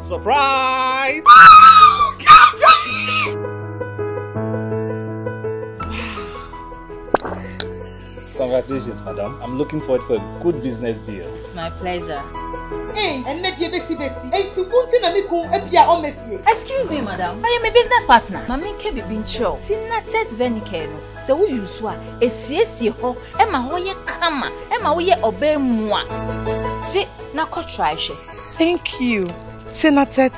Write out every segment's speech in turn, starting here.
Surprise! Congratulations, madam. I'm looking forward for a good business deal. It's my pleasure. Hey, and let you be. Excuse me, madam. I am a business partner. Mami kebi bincho. Tina tet venikeno. Se wo yuswa. Esiesie ho. Ema ho ye kama. Ema wo ye obe mwa. Je na ko try she. Thank you. Tinatet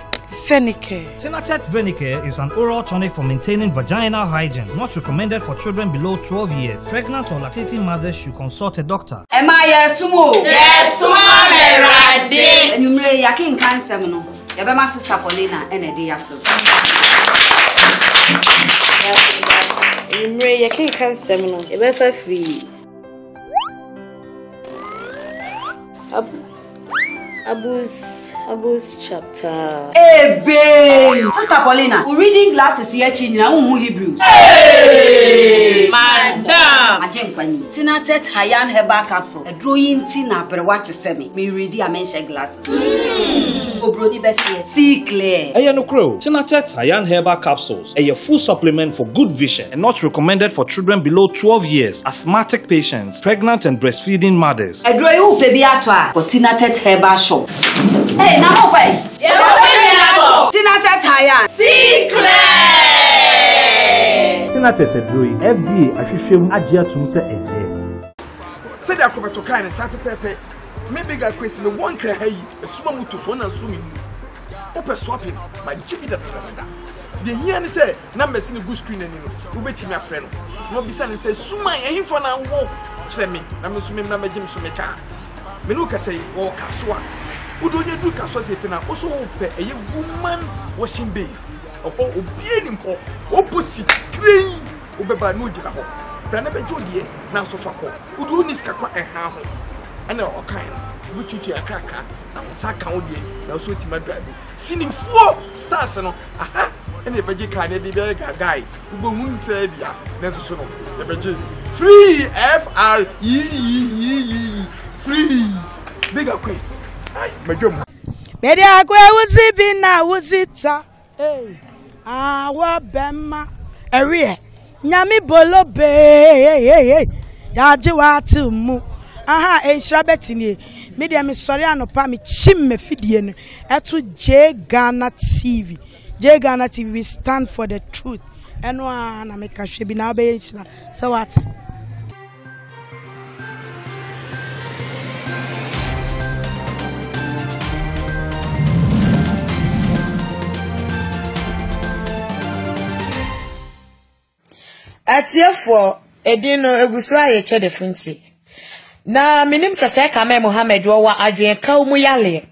Venicare. Tinatet Venicare is an oral tonic for maintaining vaginal hygiene, not recommended for children below 12 years. Pregnant or lactating mothers should consult a doctor. Am I sumo? Yes, sumo ready. And you may yakin cancer no. Yaba my sister Paulina and a day after. You may yakin cancer no. Yaba free. Abus chapter. Hey, babe! Sister Paulina, we're reading glasses here, China, Hebrews. Hey! Madam! Ajenkwani. Tinatet Hayan Herbal Capsule. A drawing Tina, but what to say me? Me ready, I mention glasses. Obrodi Bessie. See clear. Ayano Crow. Tinatet Hayan Herbal Capsules. A full supplement for good vision and not recommended for children below 12 years, asthmatic patients, pregnant and breastfeeding mothers. A drawing baby atwa for Tinatet Herbal Shop. Hey, now open. Tinatet Hayan. See clear. Tinatet Edroi, FDA, Ashishim, Ajia Tumse Ede. Say that come to kind of Safi Pepe. Maybe I question me one cry, a small to one and swimming. Open swapping, my chippy that. The here say, numbers in a good screen and you bet me a friend. No be saying, say, Suma, and him for now walk. Tell me, I'm assuming number James to make a. Menuka say, walk as one. Who don't you do Caswas if now also open a woman washing base? Or obeying him, opposite, green, over by no Java. Branabe Jodie, now so far. Who do this Kakwa and how? And all kind, which you a cracker, and Sakaudi, now so to my driver. Seen 4 stars and aha, and the Baji Canada guy, who will say, yeah, necessary. The Baji free FREE free bigger quiz. Bedi akwe uzibi na uzita. Hey, wabema area. Nyami bolo be. Yaji watu mu. Aha, shrabeti ni. Media mi sorry anopa mi chim me fidie no. Etu J Ghana TV. J Ghana TV, we stand for the truth. Eno na me kahwe bi na be yira. So what? Atiefo edino egusua ye chede funti. Na minim sase Kame Mohammed wo wa adwen ka mu yale.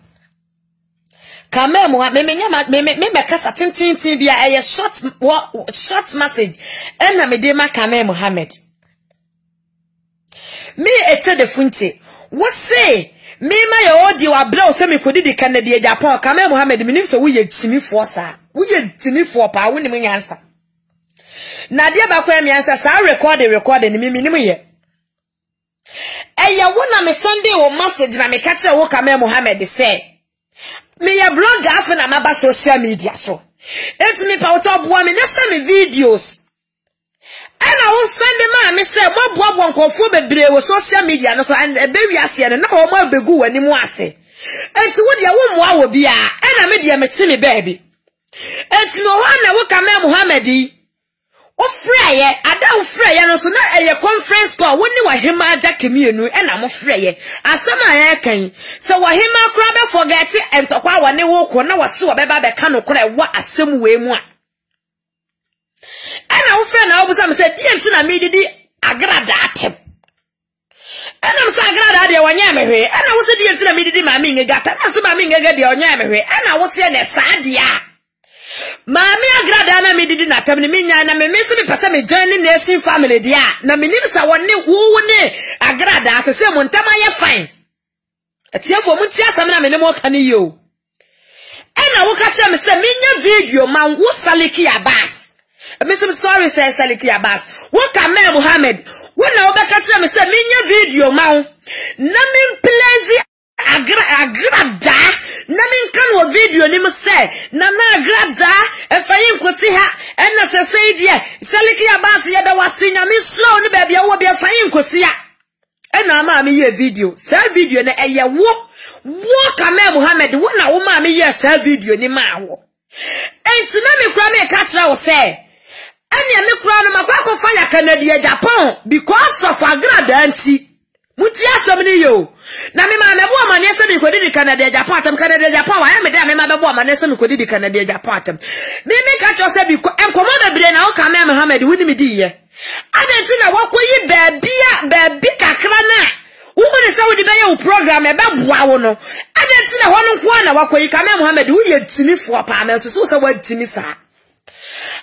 Kame Mohammed me kasa tintin bia eye short message na me de ma Kame Mohammed. Me chede funti. Wo say me ma ye odi wa bra o se me kodi di Canada Japan Kame Mohammed minim se wo ye chimifo sa. Wo ye chimifo pa wo ni me nyansa. Nadia bakwa mi ansa sa record ni mi nimu ye. Eya wona me Sunday wo message na me catch wo Kame Mohammed say. Me ya blogger afa na maba social media so. Enti me pa wo boa me na share me videos. Ana wo Sunday ma me say mo boa nkofo bebre wo social media no so and e be wi ase no na wo ma begu wani mu ase. Enti wo dia wo moa wo bia ana me dia me ti me baby. Enti no na wo Kame Mohammed Ofreye ada ofreye no so na eye conference call woni wa hema aja kemienu e na mo freye asama ya kan se wa hema kra be forget entokwa wa ne wo ko na wase wo beba be ka no kra wa asem we mu a ana ofre na obusa me se diem ti na medidi agrada atem ana mo sa agrada de wonya mehwe ana wo se diem ti na medidi ma mi ngegata na so ma mi ngege de wonya mehwe ana wo se ne sadia Mami agrada na me didi na tam ni nya na me se me pese me join nation family dia na me nim sa woni wo ne agrada ka se mo ntama ye fine atiafo mo ti asam na me ne mo ka ni yo na wo ka che me se me nya video man wo Saliki Abbas me so sorry say Saliki Abbas wo Kame Mohammed wo na wo be ka che me se me nya video man na me please agrada na me kan wo video ni me se say nana grada efayin kosi ha enna se say die seliki abasi ye da wasinya mi slow ni baby wo be efayin kosi ya enna ma me ye video say video na eye wo Kamel Mohammed wo na wo ma me ye say video ni ma wo enti na me kura me ka tra wo say anya me kura no makwa fire Canada Japan because of agrada anti muti asem ni yo na me ma me bo amane se me kodi di Canada Japan atam Canada Japan wa me da me ma be bo amane se me kodi di Canada Japan atam me ka cho se bi enkomo na bire na wo Kamel Mohammed woni me di ye adenti na wakoyi baby kakra na wo ne se wo di be ye program e be boa wo no adenti na ho no nko na wakoyi Kamel Mohammed wo ye timifo pa me so se wa timi sa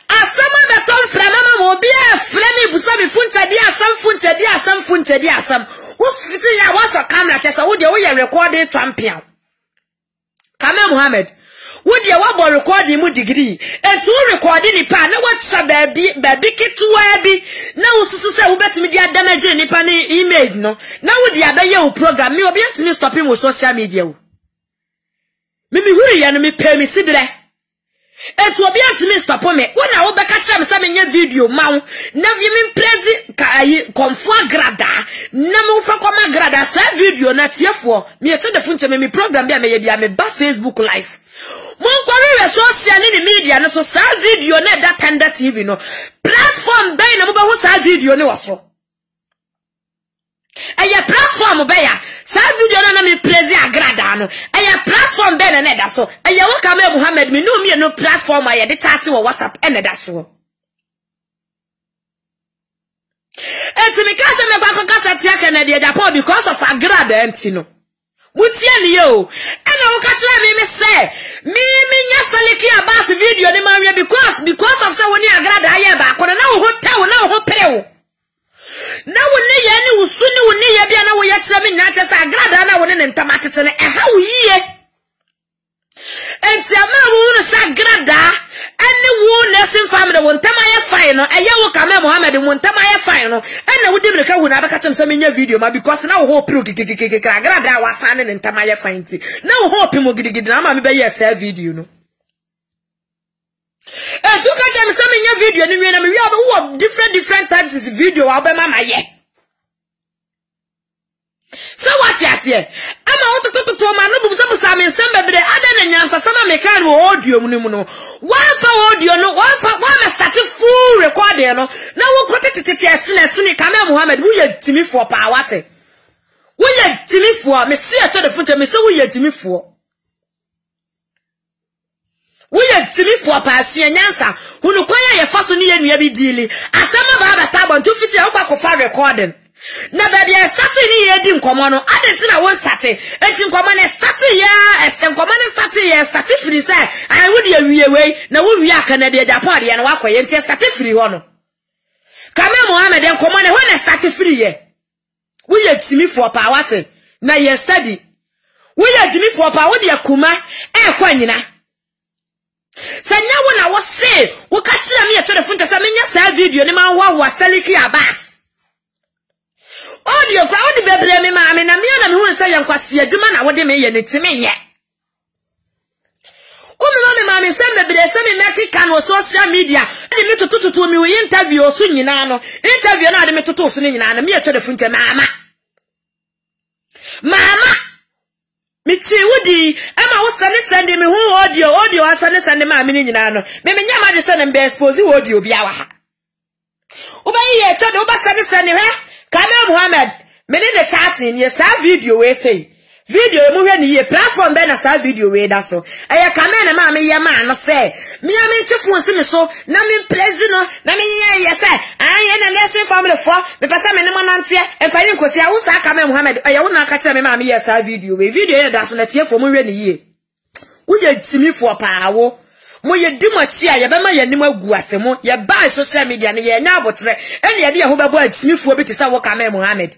asama da ton frama mo bia frami busa bi funchadi asam usfiti ya wasa camera tesa wo de wo ye recording champion Kamel Mohammed wo de wo bo recording mu degree etu recording ni pa na watcha baby kitwa bi na ususu se wo betimi dia damage ni pa ni image no na wo de abaye wo program me obi antimi stop him social media wo me huri ya no me pay me sibire etu obi antimi stop me wona wo beka kire me say me video ma wo na vi me prezi kai konfo agrada na mo fa koma agrada sa video na tiefo me eto de funche me program bia me ye bia me ba Facebook live mon kwari social ni media no so sa video na that tender TV no platform be na mo ba ho sa video ni waso aya platform be ya sa video na me prezi agrada no aya platform be na da so aya wo Kamel Mohammed me no me no platform aya de chat wo WhatsApp na da so eti me kasa me kwa kasa tia Canada Japan because of agrada anti no mutie ni yo ena wo katla me say me nya seleki abas video ni ma because of say woni agrada aya ba ko na wo hotel na wo perewo na woni ye ni usuni woni ye bia na wo ye kire me nya che sa agrada na woni ne ntamatete ne e ha wo yie enti ama wo no sa agrada ene wo na sin family wo ntamaye fine no eye wo Kamel Mohammed wo ntamaye fine no ene wo dibire ka wo na baka tem se me nya video ma because na wo hope gigigigigi agrada wa sane ne ntamaye fine ti na wo hope mo gidigidi na ma me be ye sa video no tu ka jam se me nya video ni na me wi wo different types of video wa be mama ye so what ya say ama wo to ma no bu se bu sa me sembe be ada na nyansa sama me kan wo audio mu ni mu no one for audio no one start full recording no na wo kotetete esene Kamel Mohammed wo ye timifo pa wate wo ye timifo me se eto de funte me se wo ye timifo Uye timifo pa ahye nyansa hunu kwaya ye faso ni ye nua bi dili asema ba ba tabon to fiti e kwa kofa recording na ba bia start ni ye di nkomo no adenti na won start enti nkomo na start ya nkomo na start free say I would ye wie we na wo wie Canada Japan ye na wakoye enti start free ho no Kamel Mohammed nkomo na ho na start free ye uye timifo pa wate na ye study uye timifo pa wo de akuma e kwa nyina Sanya wona wo se wo ka tira me eto de funta sa menya sa video ni ma wa seliki abas audio kwa wodi bebre me ma me na me na me hu se yankwase adwuma na wodi me ye ne timi nye o me ma me se bebre se me make kan wo social media de me tututu me wo interview so nyina no interview na de me tutu so nyina na me eto de funta mama Michi wudi ama wo sane me hu audio asane ma me nyina no me nya ma de sane be expose audio bia wa ha ubayi ye to de uba sane he Kamel Mohammed me ne de chatting ye sa video we say video mu hwe ni ye platform be na sa video we da so eye Kamel na ma me ye ma no say me am nchefu nsi me so na me prezi no na me ye say an na lesson family for me pesa me ne manante e fa yin kosi a wo sa Kamel Mohammed eye wo na ka kire me ma me ye sa video we video ye da so na tie fo mu hwe ni ye wo ye timifo pa wo mo ye dimachi a ye be ma ye nim agu asemo ye ba social media ne ye nya abotre ene ye de ye ho bebo timifo bi te sa wo Kamel Mohammed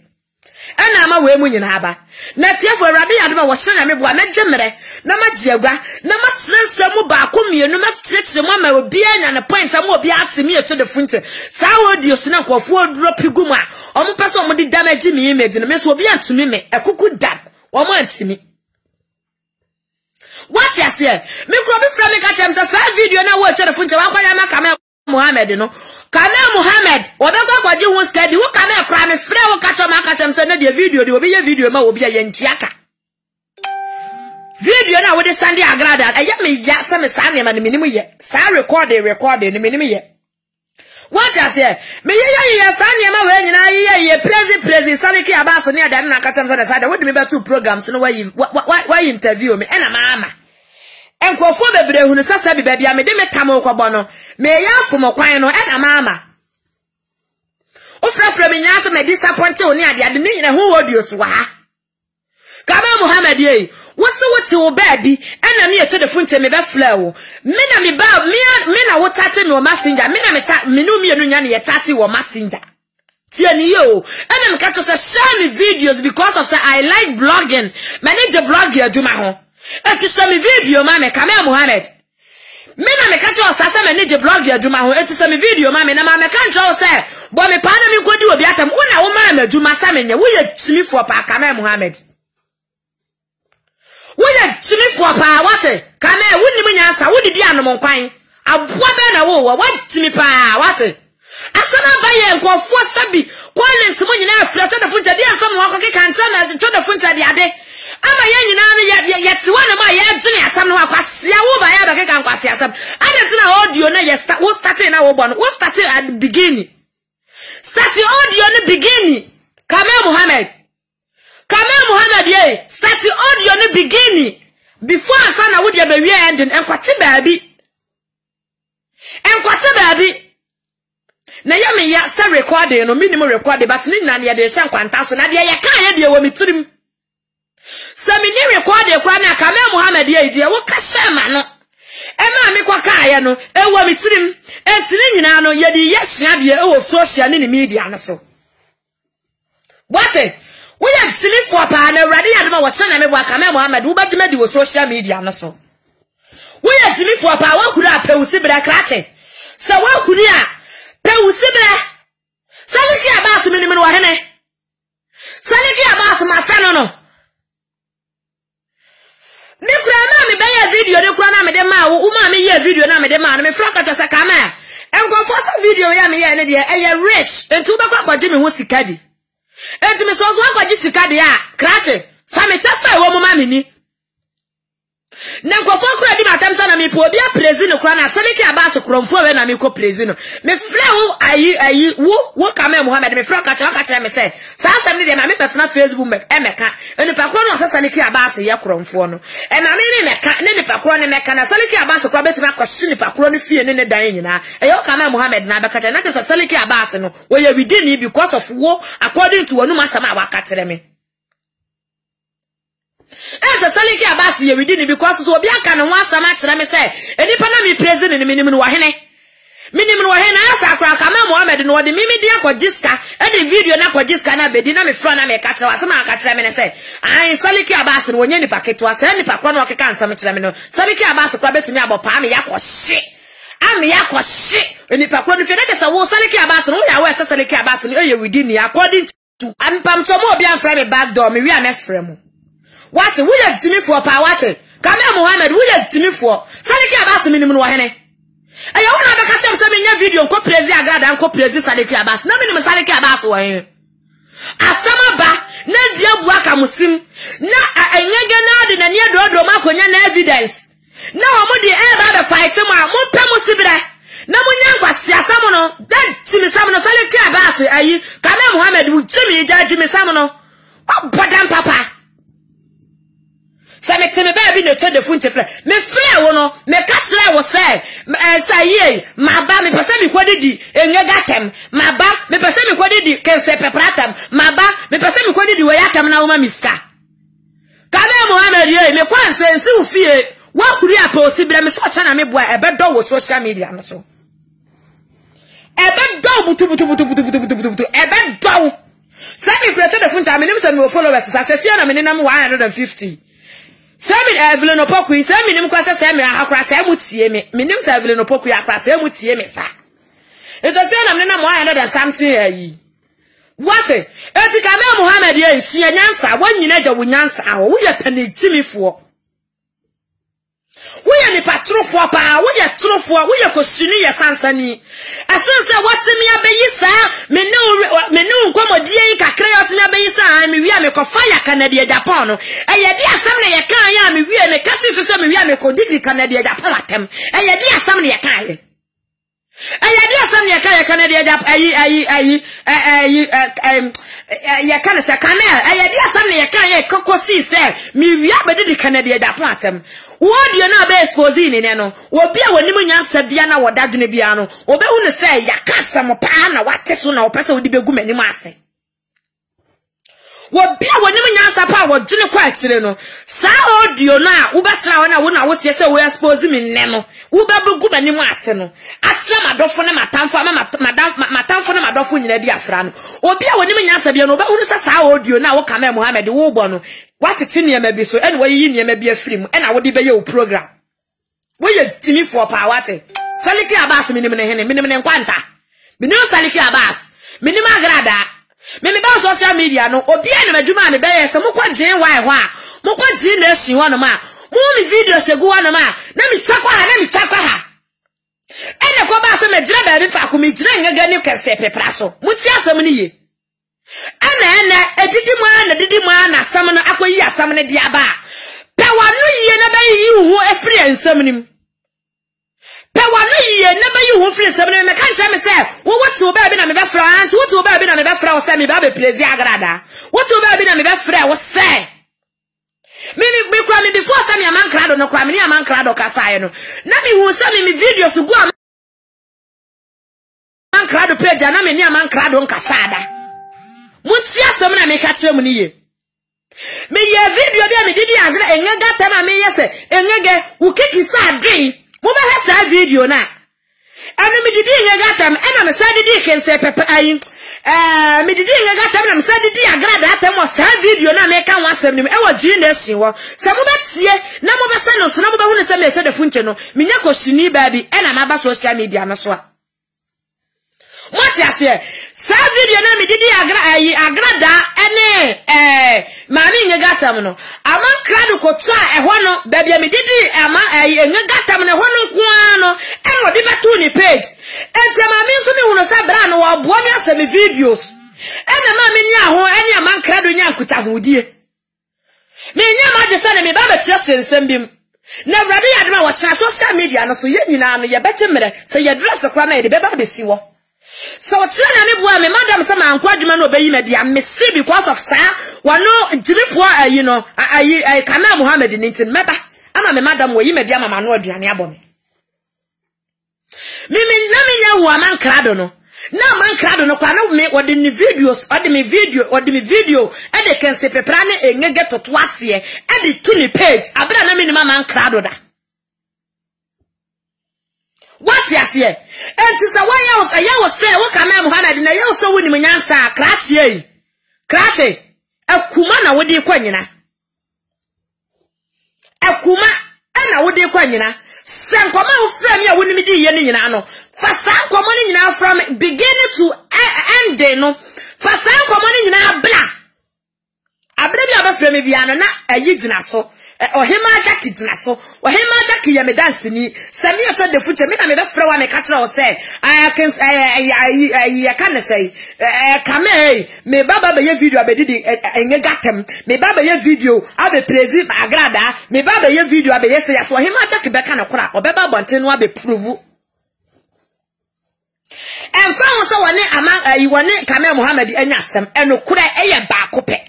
ana ama we mu nyina aba na tiefo awrade yadoma wo kyerɛ na me boa na gyemere na magiagua na ma kyerɛ mu ba ko mienu ma kyerɛ mu ama obi anya ne point am obi atemi eto de funche sa audio sina nkofo drop gum a omo pese omo di damage me image no me so obi antumi me ekuku dam omo antimi What ya say? Me kro be from me catch am say video na wo telephone je wan kwa ya ma Kamel Muhammad no. Kamel Muhammad, obegwa kwaji hu skadi, wo Kamel kra me frɛ wo catch am catch am say na de video de obi ye video ma obi ye ntiaka. Video na wo de Sunday agrada, aya me ya say me sa ne ma ne minimu ye. Sa recording ne minimu ye. What I say? Me ye Sunday ma we nyina ye praise Saliki Abbas ne ada na catch am say that what me be two programs no why interview me na mama. Enkofo bebre hunu sasa bi bia me de metam okobọ no me ya afom kwan no na mama o frafra me nya se me disappoint oni ade ne nyina hu audios wa Kamel Muhammad ye wo se wo ti wo ba bi na me eto de funte me be flow me na me ba me na wo tate me o messenger me na me no me enu nya ne ye tate wo messenger tie ni yo na me catch say share me videos because of say I like blogging manage blog ya duma ho. Eti semi video mame Kamel Muhammad. Me na me catch us asa me need blog ya duma ho. Eti semi video mame na mame kan tell say bo me pa na me kodi obi atam una wo mame duma sa me nye wo ye timi for pa Kamel Muhammad. Wo ye timi for pa what? Kamel wo ni me nyansa wo didi anom kwan. Aboa be na wo timi pa what? Asana ba ye nkofo sabi Collins mo nyina afra to da funta dia asam wo akokeka ntra na to da funta dia de ama ye nyina no ye tiwana ma ye dwene asam no akwasia wo ba ya ba keka nkwasia asam ade na audio na ye start wo start na wo bo no wo start at the beginning start audio no beginning Kamel Muhammad ye start audio no beginning before asana wo dia be wie ending enkwate baabi na ya me ya sa recording no minimum recording but ni na de hye nkwanta so na de ya kan ya de wo mitirim sa me ni recording kwa na Kamel Muhammad ye de wo ka hye ma no e ma me kwa ka ya no e wo mitirim entini nyina no ye de ye hye de e wo social ni media no so what we are chilling for pa na ready ya de ma wo chana me bo Kamel Muhammad wo ba jima de wo social media no so we are chilling for pa wa kura peusi bra krate sa wa kura Peusibra Saliki Abbas minimum wa hene Saliki Abbas ma feno no ni kura na me be video ni kura na me de ma wo ma me ye video na me de ma na me franka ta sa Kamel enko fosa video ya me ye ne de e rich entu be kwa me ho sikadi entu me so akwaji sikadi a krate fa me chasa wo mo ma me ni na nkofo kura di matam sa na me po obi a prezi no kura na Saliki Abbas kuromfo we na me ko prezi no me frɛ wo ayi wo Kamel Muhammad me frɛ ka kyerɛ me sɛ saa asɛm ne de ma me betena Facebook meka enipa kura no Saliki Abbas ye kuromfo no e ma me ne meka ne nipa kura ne meka na Saliki Abbas kura betima akɔhye nipa kura no fie ne dan nyina e yo Kamel Muhammad na beka kyerɛ na kyerɛ Saliki Abbas no wo ye within me because of wo according to wonu masama wa ka kyerɛ me Esa Saliki Abbas ye within because so obi aka no asama kyerɛ me sɛ enipa na me president ne minim no wa hene asa akra Kamel Muhammad no de mimi dia kwajiska e de video na kwajiska na bedi na me fra na me ka kyerɛ asama aka kyerɛ me ne sɛ ai Saliki Abbas no wonye nipa keto asa nipa kro na okeka ansam kyerɛ me no Saliki Abbas kwa betumi abɔpa me yakɔhye ami yakɔhye enipa kro no fe na de sɛ wo Saliki Abbas no ya wo esa Saliki Abbas no ye within according to ampam to mo obi amfra me back door me wi amefra mu what we are Jimmy for power what Kamel Muhammad we are Jimmy for Saliki Abbas minimum wa hene ayo na be ka chem se me nya video nko praise agrada nko praise Saliki Abbas na minimum Saliki Abbas wa hene asama ba na dia bu aka musim na enyege na de na ne dodo makonya na evidence na wo mo de e ba be fight mo pe mo sibire na mo nya nkwasi asam no that Jimmy sam no Saliki Abbas ayi Kamel Muhammad wu Jimmy ja Jimmy sam no obodam papa Sa me teme baby no to the funte frɛ me frɛ wo no me ka kyerɛ wo sɛ sa ye maba me pese me kodidi enyegatem maba me pese me kodidi kense pepratam maba me pese me kodidi wo yatam na wo ma miska Kamel Muhammad ye me kwanse nsi ufie wa kuri apa osibira me so kyana me boa ebedo wo social media no so ebedo butu ebedo sa me kura to the funte amenim se me followers sa se na me nam 150 Semi Evelyn Opokui, semi nim kwasa semi akra semi tie me. Minim se Evelyn Opokui akra semi tie me sa. Eto se na me na mo ayana da something ayi. What? Eti Kamel Muhammad ye nsia nyansa, wanyina gya wonyansa aho. Wo ye panegimifo. we ni patrofo pa we ye trofo we ye kosuni ye sansani asense watimi abeyisa me no nkomodie kakra yotimi abeyisa me wi me ko fire Canada Japan no eye di asam na ye kan ya me wi me kasi so me wi me ko didi Canada Japan atem eye di asam na ye kan ye eye di asam na ye kan Canada Japan ya kan se kanel eye di asam na ye kan ye kokosi se me wi abedidi Canada Japan atem what you know be exposing ni no obi a woni munyansa bia na wodadwene bia no obehu ne say yakasa mo pa na wateso na opese wodi begu manim ase obi a woni munyansa pa wodwene kwa akire no sa audio na ubatra wona wo na wo se we expose me ne no ubebegu manim ase no atira madofo na matamfo matamfo na madofo nyina di afra no obi a woni munyansa bia no obehu ne sa audio na wo Kamel Mohammed wo bo no what it's in your so anyway you near maybe a film and I would be your program. Will you Timmy for power? Saliki Abbas minimum quanta. Minimum Saliki Abbas. Minima grada. Minimum social media no obian Majumani Bay, some more Jane Why. Moko Jane, she one of my movie videos to go on a man. Let me talk her. And I go back to my drabber if I could be drink again, you can say Pepraso. Mutia family. Ana edidi mwa na samana akoyi asamane diaba pe wanu ye na bayi yi hu efri ensamnim pe wanu ye na bayi hu efri ensamnim me kan che me se wo wotu ba bi na me be fra anti wotu ba bi na me be fra wo se me ba be prezi agrada wotu ba bi na me be fra wo se me kwa me before se me amankrado no kwa me ni amankrado kasaye no na me hu se me videos go amankrado page na me ni amankrado nkasada Mutia somna me kache mu niye me ye video bia me didi azra enyaga tema me yese enyage ukiki sa dwen mo ba ha sa video na anu me didi enyaga tem ena me sa didi kense pepe ayin me didi enyaga tem na me sa didi agrada atem o sa video na me kan wasem nim e wo gi na ehyin wo se mo betie na mo be se no so na mo be hu ne se me se de funche no me nya ko shini ba bi ena ma ba social media na so a what ya say sa video na me didi agrada ene mami nyegatam no aman krado ko twa ehwo no da bia me didi ama nyegatam no ehwo no kwa no eno di beto ni page enti mami so me huno sa bra no wo boa me asem videos ene mami nya ho ene aman krado nya nkuta hodie me nya ma de sane me ba be kire nsem bim na brado ya de ma wo tra social media no so ye nyina no ye betemre se ye dress kwa na ye de be ba be si wo. So chana ne boa me madam say ma anko adwuma no obeyi me dia me see because of sir wano jimifo you know Kamel Mohammed nintin meba ama me madam wo yi me dia mama no aduane abo me na me nya wo aman krado no na man krado no kwa na me wode ni videos wode me video e de kense pepra ne engege toto ase e de to ni page abra na me ni man krado da. What ya say? And to say why I was say what Kamel Mohammed na you so woni munyansa krate akuma na wodi kwanyina akuma na wodi kwanyina senkoma wo frame ya woni medi ye ni nyina no fa sankoma ni nyina from beginning to end no fa sankoma ni nyina abra bi abaframe bia no na ayi gina so ohima jaki dina so ohima jaki ya me dance ni sami eto de fuche me na me be fra wa me ka kira o say I can say Kamel me baba be ye video abedidi enyegatem me baba ye video abe prezi agrada me baba ye video abe ye say so ohima jaki be ka na kora obeba bonte no abe prove en fa won so woni ama woni Kamel Mohammed enya asem eno kora eye ba kope.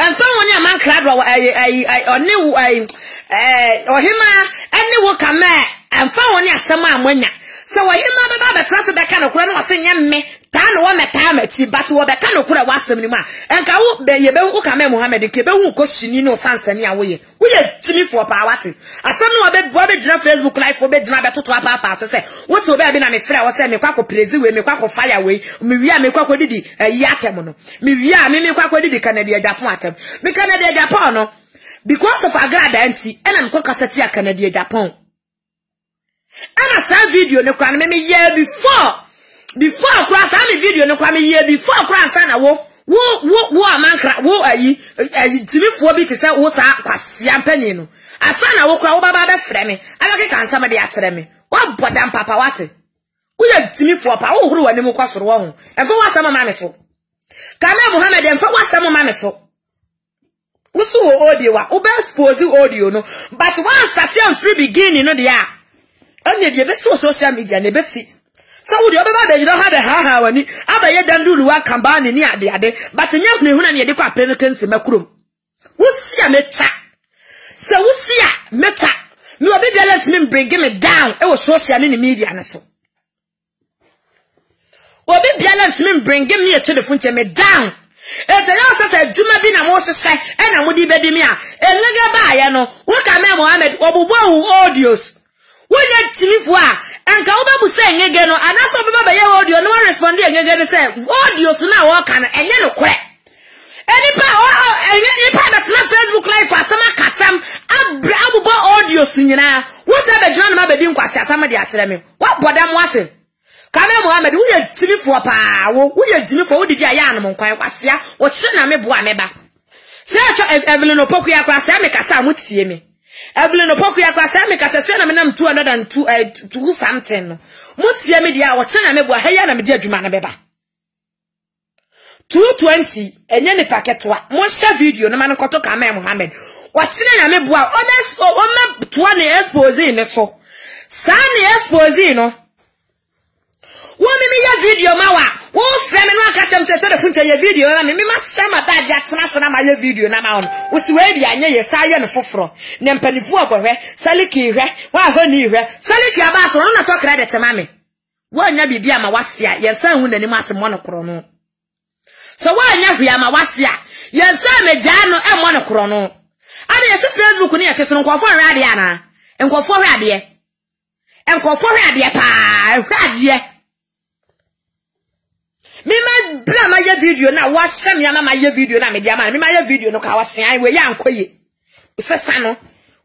And so when a man crowd ohima any wo Kamel and found one ya sama mwenya so ohima baba betrase be kan okura no wase nyemme ta no wo meta machi but wo be kan okura wasem ni ma enka wo be ye be wo Kamel Mohammed ke be hu ko shini no sansani a wo ye timi for pawati asem no wo be jina Facebook live wo be jina be toto apa say wo to be na me frɛ wo say me kwakɔ prezi we me kwakɔ fire we me wi me kwakɔ didi yatem no me wi me kwakɔ didi Canada Japan atem me Canada Japan no because of agrada anti ena me kwakɔ sati a Canada Japan ana sa video ne kwa me year before cross am video ne kwa me year before cross na wo wo amankra wo ayi timifuo bi te se wo sa kwasia mpani no asa na wo kwa wo baba be frɛ me alake kansa me de akyerɛ me wo bodam papa wate wo ya timifuo pa wo huru wani mu kwasoro wo ho emfa wo asama ma me so Kame Muhammad emfa wo asama ma me so wo so wo audio wa wo be expose audio no but once start am free beginning no de a onye de be social media na be si so wo de obeba be jiro ha de ha wani abaye dandulu wa kamba ni ade but nya ne hu na ne de kwa pemekensi makurom wo sia mecha so wo sia mecha me obi bia let me bring me down e wo social media na so obi bia let me bring me a telephone me down e te ya se djuma bi na mo hye e na mo di bedi me a engege ba ya no wo Kame Muhammad obubo audios Wonya chimifu a anka obabu se ngege no anaso baba ye audio no respond ngege no se audio so na wo kan enye no kwe enipa enipa that na Facebook live asama kasam abubo audio so nyina wo se be djuna na be di nkwase asama de akyere me wo bodam wate Kame Muhammad wonya chimifu pa wonya chimifu wo didi aya anom nkwan kwase a wo kire na me bo a me ba se acho Evelyn Opoku ya kwase me kasa mutie me Evelyn Opoku ya kwasa me kasa na me nam 202 something no mutie me dia wo tena me bua heya na me dia adwuma na beba 220 enye ne paketwa mo share video na man koto Kame Muhammad wo tena na me bua o me to na expose ne so sa na expose no wo me ya video mawa wo frame no akacha mse to the funche ye video na me masema da jatsena sena ma ye video na ma on wo si we dia anye ye sa ye no foforo ne mpanifu agohwe saliki hwe wa honi hwe saliki aba so no na to credit ma me wo anya bibia ma wasia ye san hu nanim asemo no kro no so wo anya hwe ama wasia ye san me ja no e mo no kro no ade ye se Facebook ni ye kese no nkofo hwe ade ana nkofo hwe ade nkofo hwe ade pa hwe ade Mima bla ma ye video na wa shem ya ma ye video na me dia ma mima ye video no ka wa sen we ya nkoye usesa no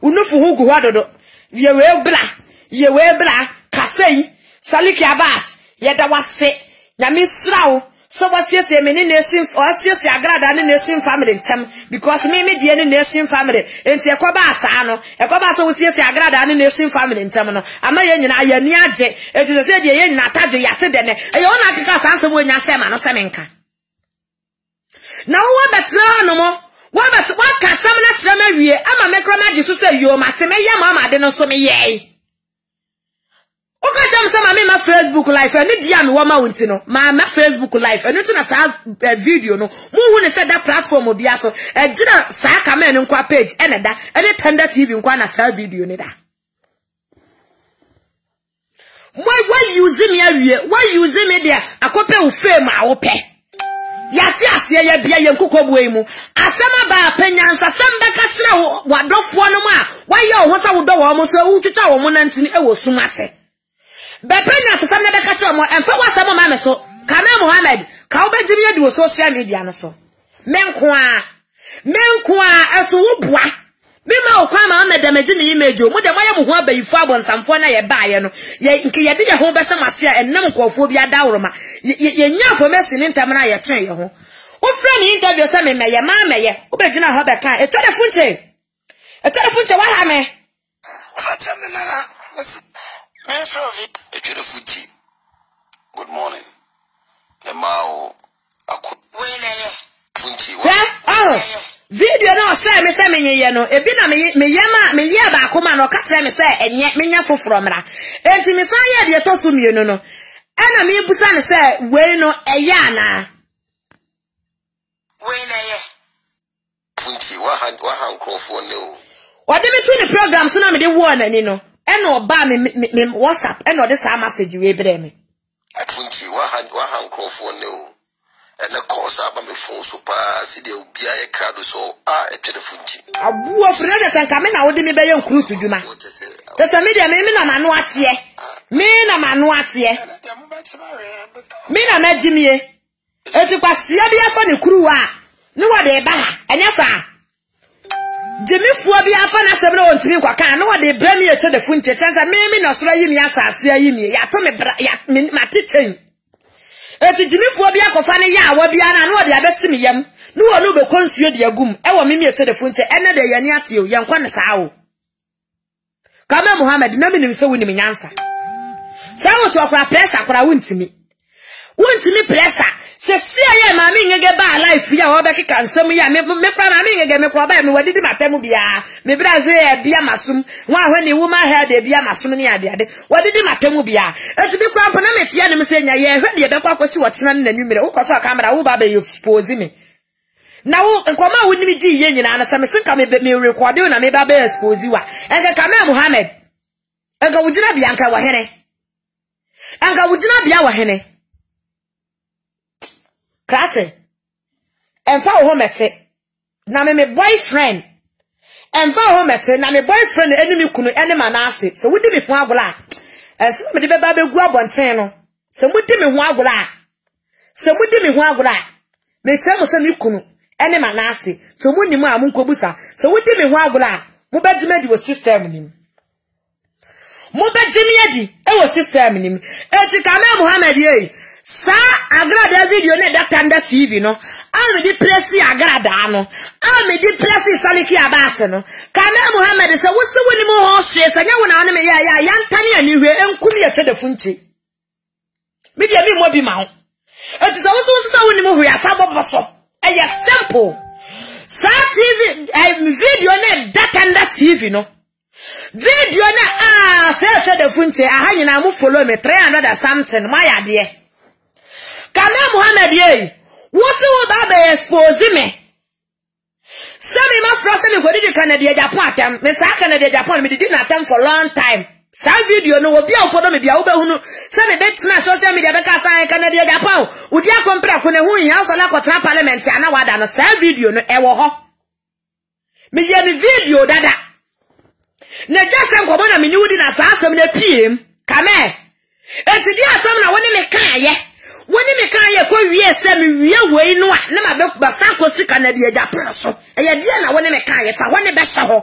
unufu hugu hododo ye we bla kasei saliki abas ye da wase nyame srawo so wasiese me ni nation wasiese agrada ni nation family ntem because me die ni nation family enti ekoba asa no ekoba so wasiese agrada ni nation family ntem no ama ye nyina ya ni age enti se die ye nyina tado yate de ne e ye ona akika sanse mo nya shema no semenka na wo betna no mo wo bet wa kasam na kire ma wie ama mekroma ji so se yo mate me ye ma de no so me ye Okajam sama me ma Facebook live and dia me wa ma wonti no ma Facebook live and na sa video no mu hu ne se da platform obi aso e gina sa Kame no kwa page ene da ene Tender TV nkwa na sa video ne da why use me awie why use me there akope u fame a wo pe yati ase ya bia ye nkokobuo mu asema ba panyansa samba ka kire wadofo no ma why wo sa wo do wo mo so wo twitwa wo mo nantini e wo sumate Bepenya to some never catch more and for what some mamma so Kame Muhammad, Kao Benjamin do social media no so. Menkwa as wubwa. Mima Okama on the damaging image, more than my own who be fabon some fun I buy no. Ye did a home better masia and no phobia dauroma. Ye nya formation in Tamana ya train your home. What friend interview some in my mamma ye, Obejina Habaka, a telephone. A telephone, what hammer? Good morning. Video no share me say me ye no ebi na me ye ba akoma no ka kire me say enye me nya foforo mra enti me san ye de to so mienu no ana me busa ne say we no eye ana we na ye funti wa han krofo ne o wade me to the program so na me de wo na ni no eno ba me WhatsApp eno de sa message we bre me funti wa han krofo ne o ene course aba me phone so pa si de obia e crowd so e telefunti abu ofre de san Kame na wo de me be ye nkuru tuduma to sa media me na manu atie me na manu atie me na magimie eti kwasia bia fa ne kuru a ne wo de ba ha enya fa Jimifuo bi afa na sebra ontimi kwaka na wo de bra me ye telefunti tenza me na soro yi mi asase ayi mi ya to me bra ya matiten eti jimifo bia kofa ne ya wa bia na no de abesimi yam no wo no be konsuo de agum e wo mimi telefone che ene de yani ate o yankwa ne saa o Kame Muhammad na minim se woni nyansa sa wo to akwa pressure akwa wontimi pressure se sia ye ma mi ngege ba life ya wo be keka nsam ya me kwa ma mi ngege me kwa ba me wadidi matemu bia me braze e bia masum wa hwani woman head e bia masum ne ade wadidi matemu bia eti bi kwa mpona metia ne me se nya ye hwede be kwa kwachi wochina ne nanumere wo koso camera wo ba be expose me na wo nkoma wo nimi di ye nyina na se ka me record na me ba be expose wa enka Kame Muhammad enka wujina bia nka wa hene enka wujina bia wa hene Krate enfa ho mete na me boyfriend enfa ho mete na me boyfriend enimi kunu enima na ase se wudi me ho agola ese me de beba be gu abonten no se mudi me ho agola me temo se me kunu enima na ase se muni mu amunkobusa se wudi me ho agola mo bedime di wo system nim mo bedime adi e wo system nim eti Kame Muhammad ye sa agrada video ne da Tanda TV no ami di presi agrada no ami di presi saliki abase no Kame Muhammad se wosi woni mo ho hye se nya wona me ya yantane ani hwe enkumi ye tedefunche me dia mi mo bi ma ho eti se wosi sa woni mo hwe asabo boso eye simple sa TV video ne da Tanda TV no video na se tedefunche ahanyina mo follow me 300 something my ade Kame Muhammad ye wosi wo ba be expose me sami ma frose me godi de Canada Japan atam me sa Canada Japan me did na atam for long time sa video no obi afodo me bia wo be hunu sami bet na social media be ka sa Canada Japan udi akompra ko ne hu nya so na kotra parliament ana wada no sa video no e wo ho me ye me video dada na jase nkomo na me ni wudi na sa asem na piem Kame enti di asem na woni me kaaye woni me kan ye ko wie se me wie wei no a na ma be basa ko si Canada Japan so e ye dia na woni me kan ye fa woni be hye ho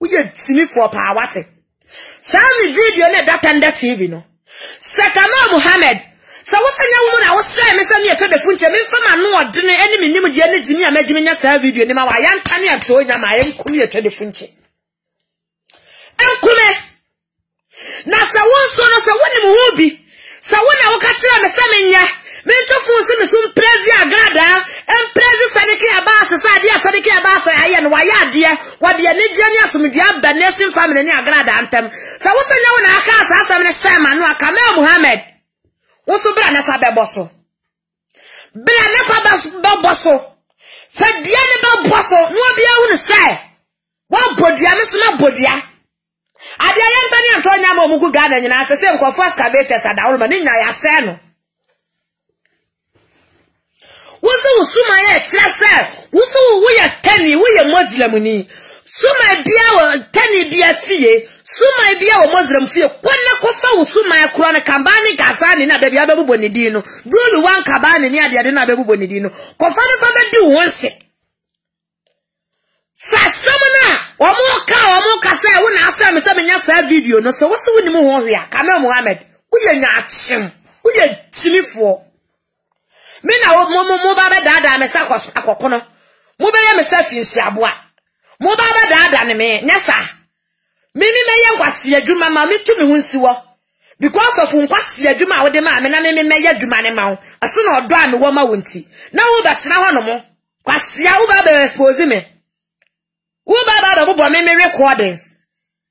wo ye timi for pa wate sa mi video na data Tanda TV no se Kame Muhammad sa wo sanya wo na wo share me se me to de funche me fa ma no odene eni me nim de ne jimi a magimi nya sa video ni ma wa ya ntane ato nya ma ye nkum ye to de funche enkume na sa wo so no sa woni mu hobi sa wona wakatira me semenya me ntofo se me sum prezi agrada em prezi sadiki abasa sadia sadiki abasa aye no waya ade wade ne gye ne asomdie aba ne sim family ne agrada antem sa wo senya wona aka sa asam ne shema no Kame Muhammad wo so bra na fa be boso bra na fa ba boso fa dia ne ba boso no bia hu ne sai wa bodia me so na bodia ade ayantani antonya ma omugu Ghana nyina asese nkofo excavators adawro ma ni nya ya se no woso usuma ye trese woso wo ye tani wo ye muslim ni suma bia wo tani bia fie suma bia wo muslim fie kwanna kofa usuma ya kura na kambani gasani na da bia bebubo ni di no dulu wan kabani ni ade na bebubo ni di no kofa ne fa be di wonse Sasamana omo say wo na asem se menya sa video no so wo se woni mu ho hwe a Kame Muhammad wo ye nya akyem wo ye timifo me na mo ba be dada me sa akoko no mo be ye me sa finsi aboa mo ba be dada ne me nya sa me ni me ye nkwase adwuma ma me tumi hu nsiwo because of nkwase adwuma wo de ma me na me ye adwuma ne ma wo aso na odo a me wo ma wonti na wo betena ho no mo kwase a wo ba be expose me wo baba bo me recordings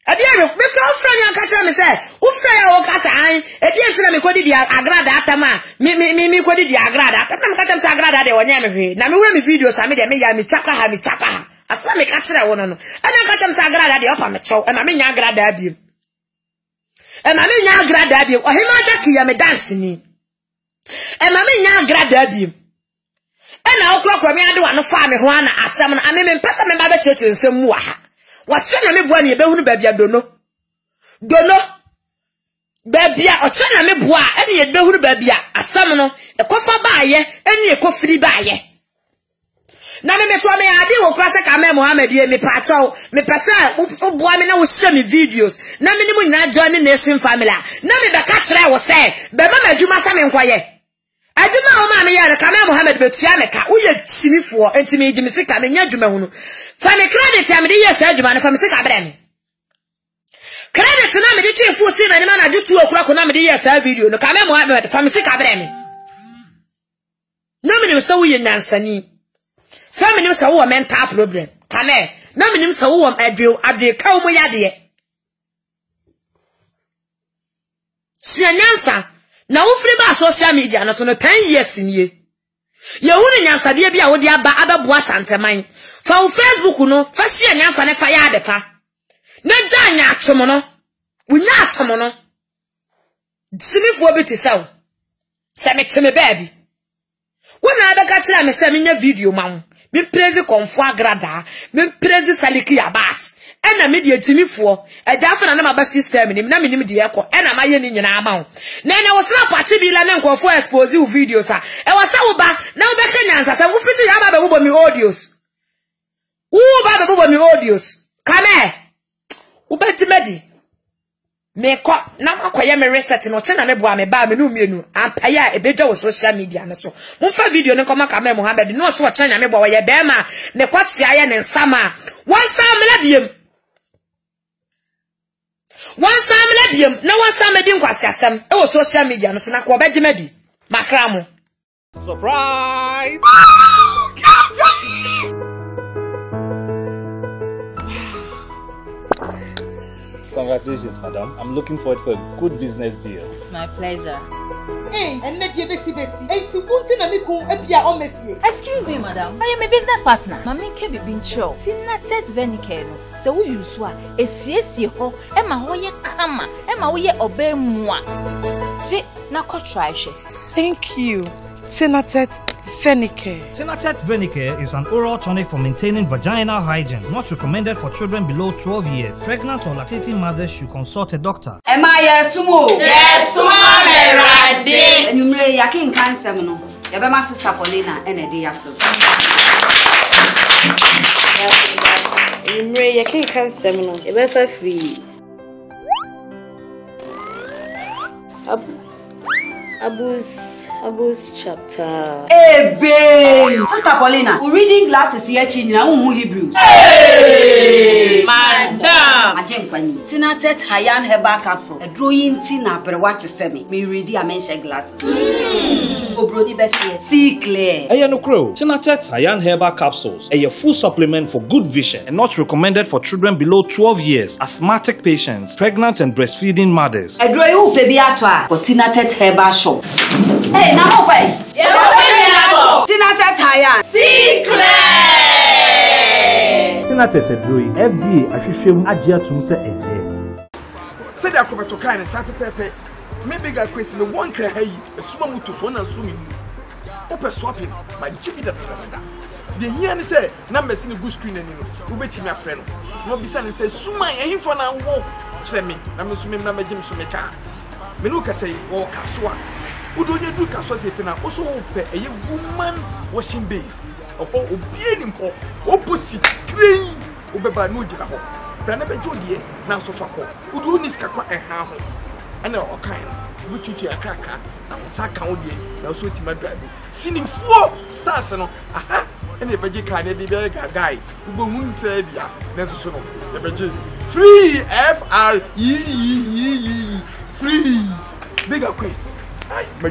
ade me close friend yan ka tell me say wo friend ya wo ka say an ade entina me kodi di agrada atama me kodi di agrada atama me ka tell me say agrada de wonya me hwe na me we me video sa me de me ya me chapa ha asa me ka tell wono no ana ka tell me say agrada de opa me chow na me nya agrada abiem o hima jaki ya me dance ni na me nya agrada abiem na okwa me ade wa no fa me ho ana asem na ame me mpesa me ba be cheche nsem mu wa ha wa che na me bua ne be hunu ba bia dono ba bia o che na me bua ene ye be hunu ba bia asem no ekofa ba ye ene ekofiri ba ye na me to me ade wo kra se Kame Muhammad ye me pa chaw me pesa wo bua me na wo share me videos na me ni mu nyina join nation family na me be ka kire wo se be ma madwuma sa me nkwaye adima o ma me ya ka me Mohammed betua me ka wo ye timifo enti me jimi sika me nya dwuma hu no fa me credit ya me de yes adwuma no fa me sika bere me credit na me de chifu si me na de 2 o'clock na me de yes video no ka me Mohammed fa me sika bere me na me so wo ye nansani sa me so wo mental problem ka me na me so wo ade ka wo yade Nyansa na wo free ba social media no so no 10 years nie ye woni nyansa de bia wo de aba ababoa santeman fa wo Facebook no fa hye nyansa ne fa ya de pa na gya nya atwomo no wunya atwomo no simifo bi ti saw se me teme baby wona abeka kira me se menya video ma wo me praise konfo agrada me praise saliki abas ena me de timifo eja fa na ma system ni na menim de yeko ena ma ye ni nyina ama wo na ene wo tra party bi la ne nkofo expose videos a e wo sa wo ba na wo be kanyansa sa wo fiti ya ba be bo mi audios wo ba be bo mi audios kame wo be timedi me ko na makoye me reset no che na me boa me ba me no mienu ampaya e bedo wo social media no so mo fa video ne koma kame Mohammed no so wo chanya me boa ye be ma ne kwati aye ne nsama wan sam la biem One time ledium, no one time medin kwasiasem. E wo social media no so na ko be medi. Makra mo. Surprise! Congratulations, madam. I'm looking forward for a good business deal. It's my pleasure. Hey, and let you besi. Enti bunti na mi ku ebia o mefie. Excuse me, madam. I am a business partner. Mami ke bi bincho. Tina tet venike no. Se wo yusu a esiesie ho, e ma ho ye kama, e ma wo ye obemua. Je na ko try she. Thank you. Tinatet Venicare. Tinatet Venicare is an oral tonic for maintaining vaginal hygiene, not recommended for children below 12 years. Pregnant or lactating mothers should consult a doctor. Am I yes, sumo? Yes, mama, right. And you may yakin cancer no. Ya be my sister Paulina and a day after. You may yakin cancer no. E be fa free. Abus chapter. Hey, babe! Sister Paulina, we reading glasses here, China, Hebrews. Hey, madam! Tinatet Hayan Herbal Capsule. A drawing Tina, but what to send me? Me ready, I mention glasses. Brody Bessie, see clear. Ayano Crow, Tinatet Hayan Herbal Capsules, a full supplement for good vision and not recommended for children below 12 years, asthmatic patients, pregnant and breastfeeding mothers. A drawing baby atwa for Tinatet Herbal Shop. Hey, now wait. Tinatet Hayan. See clear. Tinatet Edroi, FDA ahwehwem agye atum se eje. Said I come to kind of sappy pepe. Maybe I question me one cry, a small to phone and swimming. Open swapping by the chippy that. The here say, numbers in a good screen and you bet him a friend. No be son says, Suma, and him for now walk. Tell me, I'm assuming number James from a car. Menuka say, walk as one. Who do you do Caswas also a woman washing base? Of all obeying him, opposite, crane, Ubeba no Java. Branabe Jodie, now so far. Who do this cacra and how? And all kind. We treat you a cracker. I'm Saka Odi, now so to my driver. Singing 4 stars and aha, and the Baji can be a guy who won't say, yeah, that's so. The Baji free FREE free bigger quiz. My